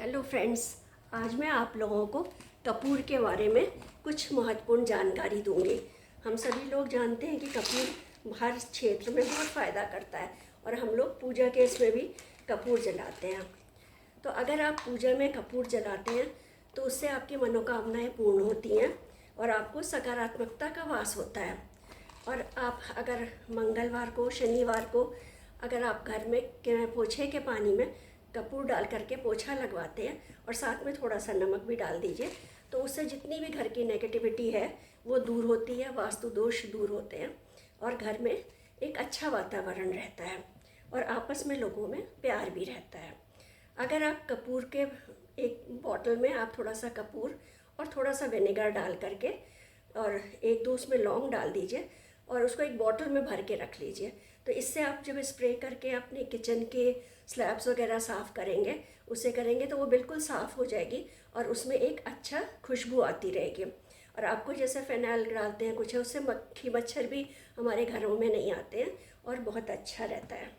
Hello friends, आज मैं आप लोगों को कपूर के बारे में कुछ महत्वपूर्ण जानकारी दूंगी। हम सभी लोग जानते हैं कि कपूर हर क्षेत्र में बहुत फ़ायदा करता है और हम लोग पूजा के इसमें भी कपूर जलाते हैं। तो अगर आप पूजा में कपूर जलाते हैं तो उससे आपकी मनोकामनाएं पूर्ण होती हैं और आपको सकारात्मकता का वास होता है। और आप अगर मंगलवार को, शनिवार को अगर आप घर में पोछे के पानी में कपूर डाल करके पोछा लगवाते हैं और साथ में थोड़ा सा नमक भी डाल दीजिए तो उससे जितनी भी घर की नेगेटिविटी है वो दूर होती है, वास्तु दोष दूर होते हैं और घर में एक अच्छा वातावरण रहता है और आपस में लोगों में प्यार भी रहता है। अगर आप कपूर के एक बॉटल में आप थोड़ा सा कपूर और थोड़ा सा विनेगर डाल करके और एक दो उसमें लौंग डाल दीजिए और उसको एक बॉटल में भर के रख लीजिए। तो इससे आप जब स्प्रे करके अपने किचन के स्लैब्स वगैरह साफ़ करेंगे, उसे करेंगे तो वो बिल्कुल साफ़ हो जाएगी और उसमें एक अच्छा खुशबू आती रहेगी। और आपको जैसे फ़िनाइल डालते हैं कुछ है, उससे मक्खी मच्छर भी हमारे घरों में नहीं आते हैं और बहुत अच्छा रहता है।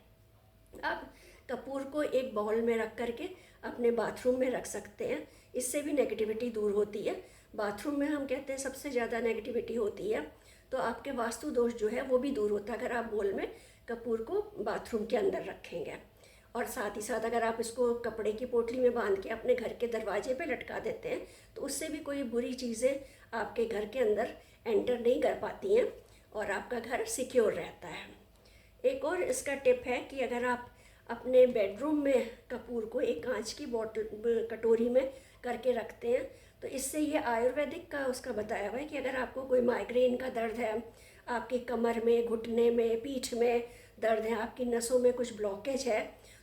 आप कपूर को एक बाउल में रख करके अपने बाथरूम में रख सकते हैं, इससे भी नेगेटिविटी दूर होती है। बाथरूम में हम कहते हैं सबसे ज़्यादा नेगेटिविटी होती है, तो आपके वास्तु दोष जो है वो भी दूर होता है अगर आप बाउल में कपूर को बाथरूम के अंदर रखेंगे। और साथ ही साथ अगर आप इसको कपड़े की पोटली में बांध के अपने घर के दरवाजे पे लटका देते हैं तो उससे भी कोई बुरी चीज़ें आपके घर के अंदर एंटर नहीं कर पाती हैं और आपका घर सिक्योर रहता है। एक और इसका टिप है कि अगर आप अपने बेडरूम में कपूर को एक कांच की बॉटल कटोरी में करके रखते हैं तो इससे ये आयुर्वेदिक का उसका बताया हुआ है कि अगर आपको कोई माइग्रेन का दर्द है, आपके कमर में, घुटने में, पीठ में दर्द है, आपकी नसों में कुछ ब्लॉकेज है,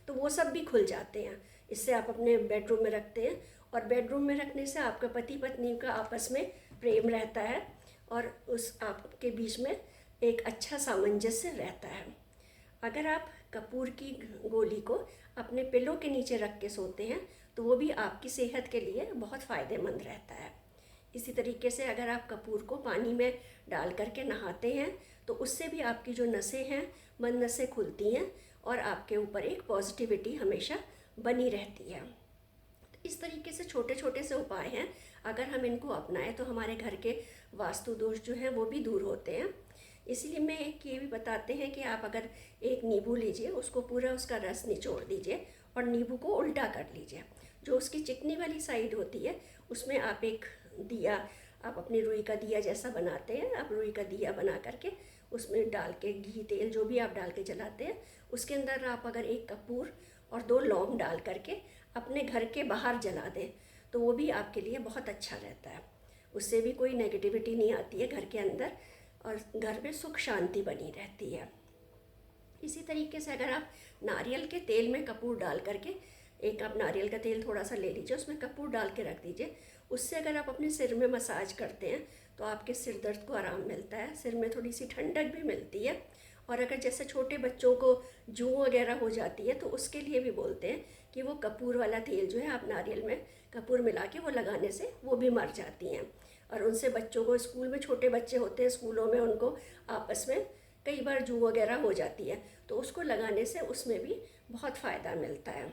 तो वो सब भी खुल जाते हैं। इससे आप अपने बेडरूम में रखते हैं और बेडरूम में रखने से आपका पति पत्नी का आपस में प्रेम रहता है और उस आपके बीच में एक अच्छा सामंजस्य रहता है। अगर आप कपूर की गोली को अपने पिलो के नीचे रख के सोते हैं तो वो भी आपकी सेहत के लिए बहुत फ़ायदेमंद रहता है। इसी तरीके से अगर आप कपूर को पानी में डाल करके नहाते हैं तो उससे भी आपकी जो नसें हैं, मन नसें खुलती हैं और आपके ऊपर एक पॉजिटिविटी हमेशा बनी रहती है। तो इस तरीके से छोटे छोटे से उपाय हैं, अगर हम इनको अपनाएं तो हमारे घर के वास्तु दोष जो हैं वो भी दूर होते हैं। इसीलिए मैं एक ये भी बताते हैं कि आप अगर एक नींबू लीजिए, उसको पूरा उसका रस निचोड़ दीजिए और नींबू को उल्टा कर लीजिए। जो उसकी चिकनी वाली साइड होती है उसमें आप एक दिया, आप अपनी रुई का दिया जैसा बनाते हैं, आप रुई का दिया बना करके उसमें डाल के घी तेल जो भी आप डाल के जलाते हैं उसके अंदर आप अगर एक कपूर और दो लौंग डाल करके अपने घर के बाहर जला दें तो वो भी आपके लिए बहुत अच्छा रहता है। उससे भी कोई नेगेटिविटी नहीं आती है घर के अंदर और घर में सुख शांति बनी रहती है। इसी तरीके से अगर आप नारियल के तेल में कपूर डाल करके, एक आप नारियल का तेल थोड़ा सा ले लीजिए, उसमें कपूर डाल के रख दीजिए, उससे अगर आप अपने सिर में मसाज करते हैं तो आपके सिर दर्द को आराम मिलता है, सिर में थोड़ी सी ठंडक भी मिलती है। और अगर जैसे छोटे बच्चों को जूं वगैरह हो जाती है तो उसके लिए भी बोलते हैं कि वो कपूर वाला तेल जो है आप नारियल में कपूर मिला के वो लगाने से वो भी मर जाती हैं। और उनसे बच्चों को, स्कूल में छोटे बच्चे होते हैं, स्कूलों में उनको आपस में कई बार जूं वगैरह हो जाती है तो उसको लगाने से उसमें भी बहुत फ़ायदा मिलता है।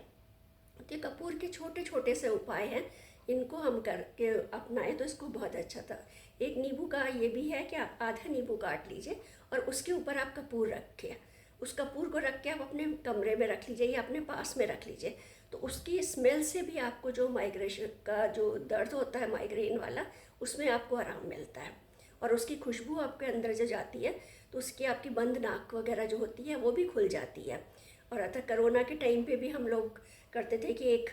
तो कपूर के छोटे छोटे से उपाय हैं, इनको हम करके अपनाएं तो इसको बहुत अच्छा था। एक नींबू का ये भी है कि आप आधा नींबू काट लीजिए और उसके ऊपर आप कपूर रखिए, उस कपूर को रख के आप अपने कमरे में रख लीजिए या अपने पास में रख लीजिए। तो उसकी स्मेल से भी आपको जो माइग्रेशन का जो दर्द होता है, माइग्रेन वाला, उसमें आपको आराम मिलता है। और उसकी खुशबू आपके अंदर जो जाती है तो उसकी आपकी बंद नाक वगैरह जो होती है वो भी खुल जाती है। और अतः कोरोना के टाइम पे भी हम लोग करते थे कि एक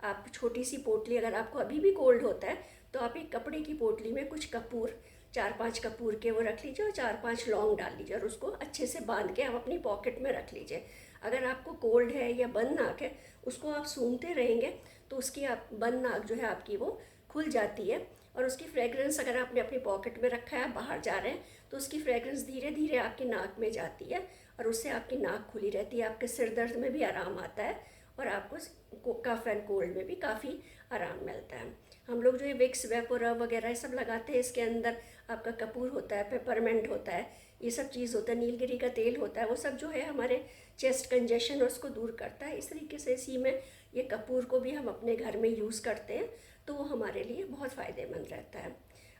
आप छोटी सी पोटली, अगर आपको अभी भी कोल्ड होता है तो आप एक कपड़े की पोटली में कुछ कपूर, 4-5 कपूर के वो रख लीजिए और 4-5 लौंग डाल लीजिए और उसको अच्छे से बांध के आप अपनी पॉकेट में रख लीजिए। अगर आपको कोल्ड है या बंद नाक है उसको आप सूंघते रहेंगे तो उसकी आप बंद नाक जो है आपकी वो खुल जाती है और उसकी फ्रेगरेंस, अगर आपने अपनी पॉकेट में रखा है, बाहर जा रहे हैं तो उसकी फ्रेगरेंस धीरे धीरे आपकी नाक में जाती है और उससे आपकी नाक खुली रहती है, आपके सिर दर्द में भी आराम आता है और आपको कफ एंड कोल्ड में भी काफ़ी आराम मिलता है। हम लोग जो ये विक्स वेपोरब वगैरह ये सब लगाते हैं, इसके अंदर आपका कपूर होता है, पेपरमेंट होता है, ये सब चीज़ होता है, नीलगिरी का तेल होता है, वो सब जो है हमारे चेस्ट कंजेशन उसको दूर करता है। इस तरीके से इसी में ये कपूर को भी हम अपने घर में यूज़ करते हैं, तो वो हमारे लिए बहुत फ़ायदेमंद रहता है।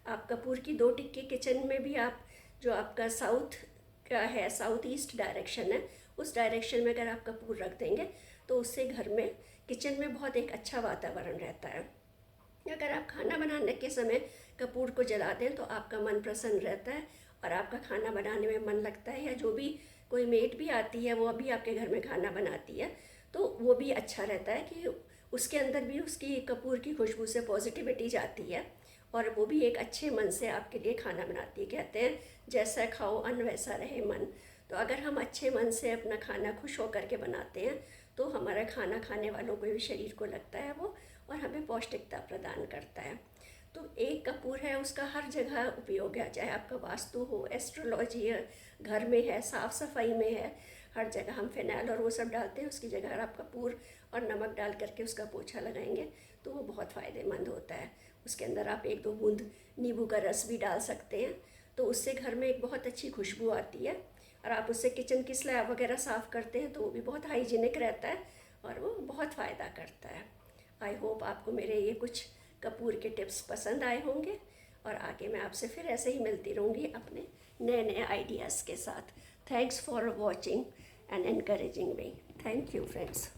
आप कपूर की 2 टिक्की किचन में भी आप जो आपका साउथ का है, साउथ ईस्ट डायरेक्शन है, उस डायरेक्शन में अगर आप कपूर रख देंगे तो उससे घर में किचन में बहुत एक अच्छा वातावरण रहता है। अगर आप खाना बनाने के समय कपूर को जला दें तो आपका मन प्रसन्न रहता है और आपका खाना बनाने में मन लगता है, या जो भी कोई मेड भी आती है वो अभी आपके घर में खाना बनाती है तो वो भी अच्छा रहता है कि उसके अंदर भी उसकी कपूर की खुशबू से पॉजिटिविटी जाती है और वो भी एक अच्छे मन से आपके लिए खाना बनाती है। कहते हैं जैसा खाओ अन्न वैसा रहे मन। तो अगर हम अच्छे मन से अपना खाना खुश होकर के बनाते हैं तो हमारा खाना खाने वालों को भी शरीर को लगता है वो, और हमें पौष्टिकता प्रदान करता है। तो एक कपूर है उसका हर जगह उपयोग है, चाहे आपका वास्तु हो, एस्ट्रोलॉजी है, घर में है, साफ़ सफाई में है, हर जगह हम फिनाइल और वो सब डालते हैं। उसकी जगह आप कपूर और नमक डाल करके उसका पोछा लगाएंगे तो वो बहुत फ़ायदेमंद होता है। उसके अंदर आप 1-2 बूंद नींबू का रस भी डाल सकते हैं, तो उससे घर में एक बहुत अच्छी खुशबू आती है। और आप उससे किचन की स्लैब वगैरह साफ़ करते हैं तो वो भी बहुत हाइजीनिक रहता है और वो बहुत फ़ायदा करता है। आई होप आपको मेरे ये कुछ कपूर के टिप्स पसंद आए होंगे, और आगे मैं आपसे फिर ऐसे ही मिलती रहूँगी अपने नए नए आइडियाज़ के साथ। Thanks for watching and encouraging me. Thank you friends.